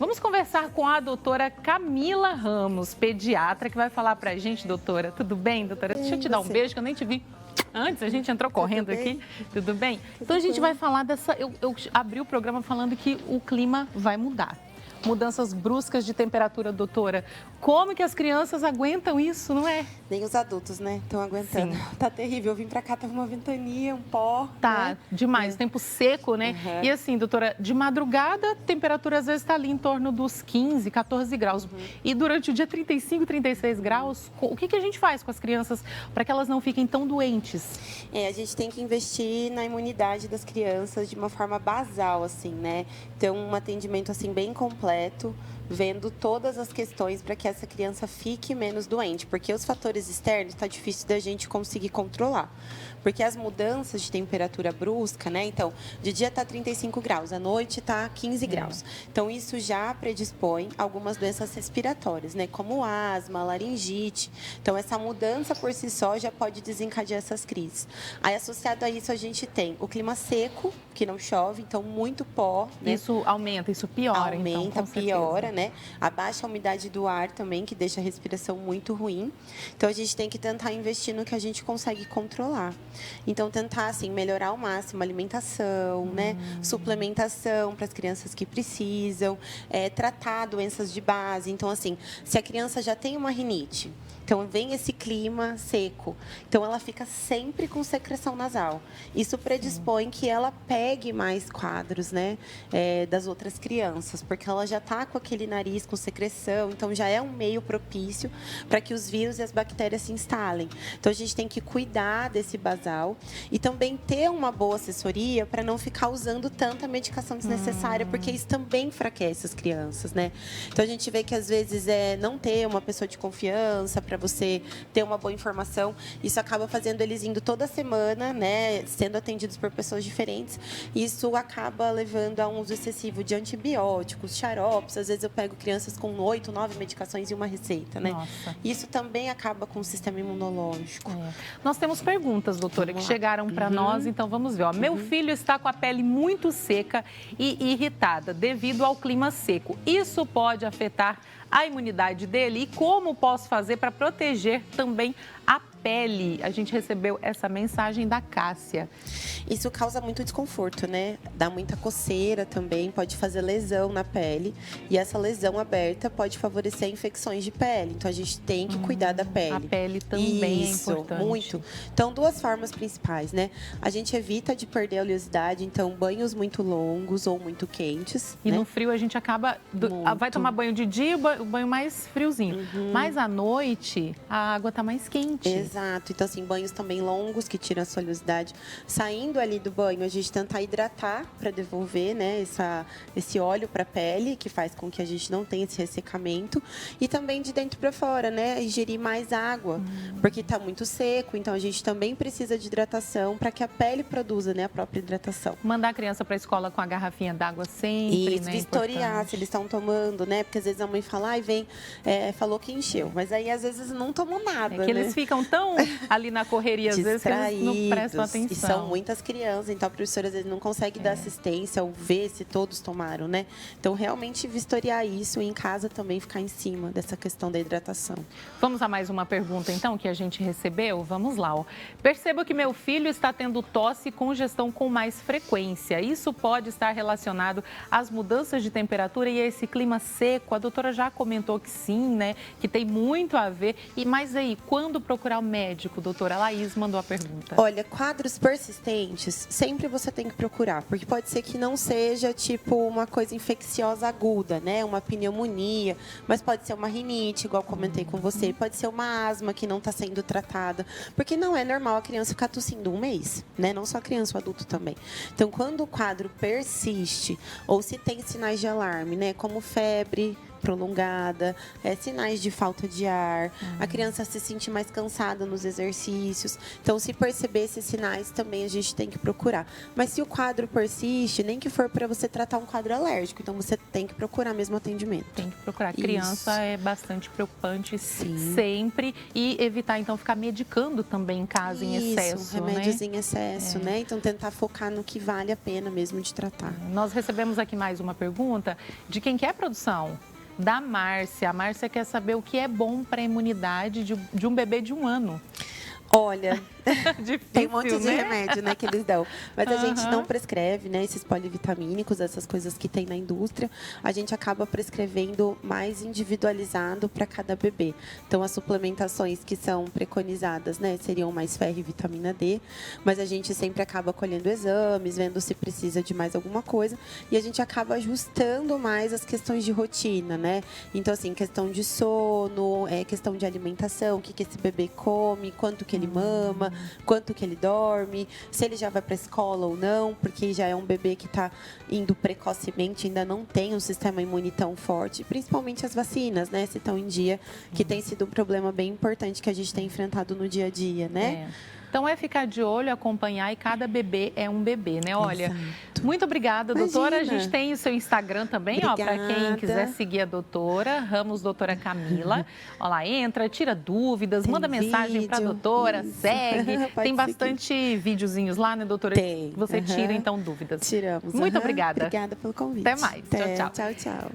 Vamos conversar com a doutora Camila Ramos, pediatra, que vai falar pra gente, doutora. Tudo bem, doutora? Deixa eu te dar um beijo, que eu nem te vi antes, a gente entrou correndo aqui. Tudo bem? Então a gente vai falar dessa... Eu abri o programa falando que o clima vai mudar. Mudanças bruscas de temperatura, doutora. Como que as crianças aguentam isso, não é? Nem os adultos, né? Estão aguentando. Sim. Tá terrível. Eu vim pra cá, tava uma ventania, um pó. Tá, né? demais. Tempo seco, né? Uhum. E assim, doutora, de madrugada, a temperatura às vezes está ali em torno dos 15, 14 graus. E durante o dia, 35, 36 graus. O que a gente faz com as crianças para que elas não fiquem tão doentes? A gente tem que investir na imunidade das crianças de uma forma basal, assim, né? Então, um atendimento, assim, bem completo, vendo todas as questões para que essa criança fique menos doente, porque os fatores externos está difícil da gente conseguir controlar, porque as mudanças de temperatura brusca, né? Então, de dia está 35 graus, à noite está 15 graus. Então, isso já predispõe algumas doenças respiratórias, né? Como asma, laringite. Então, essa mudança por si só já pode desencadear essas crises. Aí, associado a isso, a gente tem o clima seco, que não chove, então muito pó. Né? Isso aumenta, isso piora. Aumenta, então, piora, né? Abaixa a umidade do ar também, que deixa a respiração muito ruim. Então, a gente tem que tentar investir no que a gente consegue controlar. Então, tentar, assim, melhorar ao máximo a alimentação, né? Suplementação para as crianças que precisam, tratar doenças de base. Então, assim, se a criança já tem uma rinite, então, vem esse clima seco. Então, ela fica sempre com secreção nasal. Isso predispõe que ela pegue mais quadros, né, das outras crianças, porque ela já está com aquele nariz com secreção. Então, já é um meio propício para que os vírus e as bactérias se instalem. Então, a gente tem que cuidar desse basal e também ter uma boa assessoria para não ficar usando tanta medicação desnecessária, porque isso também enfraquece as crianças, né? Então, a gente vê que, às vezes, não ter uma pessoa de confiança para você ter uma boa informação. Isso acaba fazendo eles indo toda semana, né, sendo atendidos por pessoas diferentes. Isso acaba levando a um uso excessivo de antibióticos, xaropes. Às vezes eu pego crianças com 8, 9 medicações e uma receita, né? Nossa. Isso também acaba com o sistema imunológico. Nós temos perguntas, doutora, que chegaram para nós, então vamos ver. Ó. Meu filho está com a pele muito seca e irritada devido ao clima seco. Isso pode afetar a imunidade dele? E como posso fazer para proteger também a pele? A gente recebeu essa mensagem da Cássia. Isso causa muito desconforto, né? Dá muita coceira também, pode fazer lesão na pele. E essa lesão aberta pode favorecer infecções de pele. Então, a gente tem que cuidar da pele. A pele também Isso, é importante. Muito. Então, duas formas principais, né? A gente evita de perder a oleosidade, então, banhos muito longos ou muito quentes. E né? no frio a gente acaba... Vai tomar banho de dia, o banho mais friozinho. Mas à noite, a água está mais quente. Exato. Então, assim, banhos também longos, que tiram a oleosidade. Saindo ali do banho, a gente tentar hidratar para devolver, né, esse óleo para a pele, que faz com que a gente não tenha esse ressecamento. E também de dentro para fora, né, ingerir mais água, porque está muito seco. Então, a gente também precisa de hidratação para que a pele produza, né, a própria hidratação. Mandar a criança para a escola com a garrafinha d'água sempre, Isso, né? vistoriar se eles estão tomando, né? Porque às vezes a mãe fala, ai, vem, falou que encheu. Mas aí, às vezes, não tomam nada, que né? eles ficam tão ali na correria, às vezes, que eles não prestam atenção. E são muitas crianças, então a professora, às vezes, não consegue dar assistência ou ver se todos tomaram, né? Então, realmente, vistoriar isso e em casa também ficar em cima dessa questão da hidratação. Vamos a mais uma pergunta, então, que a gente recebeu? Vamos lá, ó. Percebo que meu filho está tendo tosse e congestão com mais frequência. Isso pode estar relacionado às mudanças de temperatura e a esse clima seco? A doutora já comentou que sim, né? Que tem muito a ver. Mas aí, quando procurar o médico, doutora? A Laís mandou a pergunta. Olha, quadros persistentes, sempre você tem que procurar, porque pode ser que não seja, tipo, uma coisa infecciosa aguda, né? Uma pneumonia, mas pode ser uma rinite, igual comentei com você. Pode ser uma asma que não está sendo tratada, porque não é normal a criança ficar tossindo um mês, né? Não só a criança, o adulto também. Então, quando o quadro persiste, ou se tem sinais de alarme, né? Como febre, prolongada, sinais de falta de ar, a criança se sentir mais cansada nos exercícios. Então, se perceber esses sinais, também a gente tem que procurar. Mas se o quadro persiste, nem que for para você tratar um quadro alérgico, então você tem que procurar mesmo atendimento. Tem que procurar. Criança é bastante preocupante Sim. sempre e evitar, então, ficar medicando também em casa em excesso, remédios né? em excesso, né? Então, tentar focar no que vale a pena mesmo de tratar. Nós recebemos aqui mais uma pergunta de quem quer produção. Da Márcia. A Márcia quer saber o que é bom para a imunidade de um bebê de 1 ano. Olha, Difícil, tem um monte de né? remédio, né, que eles dão. Mas a gente não prescreve, né, esses polivitamínicos, essas coisas que tem na indústria. A gente acaba prescrevendo mais individualizado para cada bebê. Então, as suplementações que são preconizadas, né, seriam mais ferro e vitamina D. Mas a gente sempre acaba colhendo exames, vendo se precisa de mais alguma coisa. E a gente acaba ajustando mais as questões de rotina, né? Então, assim, questão de sono, questão de alimentação, o que esse bebê come, quanto que ele mama, quanto que ele dorme, se ele já vai para a escola ou não, porque já é um bebê que está indo precocemente, ainda não tem um sistema imune tão forte, principalmente as vacinas, né? Se estão em dia, que tem sido um problema bem importante que a gente tem enfrentado no dia a dia, né? Então, é ficar de olho, acompanhar, e cada bebê é um bebê, né? Olha, Exato. Muito obrigada, doutora. A gente tem o seu Instagram também, ó, para quem quiser seguir a doutora, Ramos Doutora Camila. Olha lá, entra, tira dúvidas, manda mensagem para a doutora, segue. Tem bastante videozinhos lá, né, doutora? Tem. Você tira, então, dúvidas. Tiramos. Muito obrigada. Obrigada pelo convite. Até mais. Tchau, tchau. Tchau, tchau.